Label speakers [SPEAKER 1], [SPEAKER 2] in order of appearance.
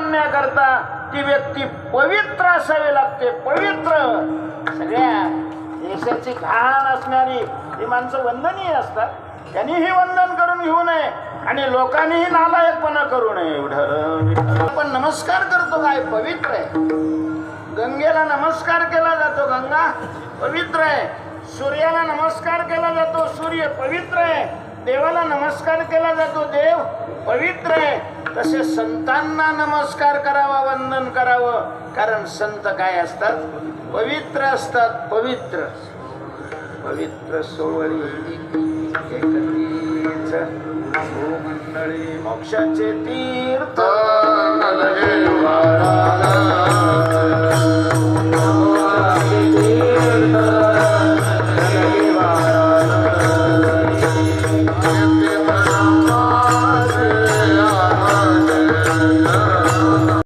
[SPEAKER 1] बनण्याकरता ती व्यक्ती पवित्र असावी लागते. पवित्र. सगळ्या देशाची घाण असणारी ही माणसं वंदनीय असतात. त्यांनीही वंदन करून घेऊ नये आणि लोकांनीही नालायकपणा करू नये. एवढं आपण नमस्कार करतो काय पवित्र आहे. गंगेला नमस्कार केला जातो, गंगा पवित्र आहे. सूर्याला नमस्कार केला जातो, सूर्य पवित्र आहे. देवाला नमस्कार केला जातो, देव पवित्र आहे. तसे संतांना नमस्कार करावा, वंदन करावं. कारण संत काय असतात? पवित्र असतात. पवित्र पवित्र सोवळी एकटीच मंडळी मोक्षाचे तीर्थ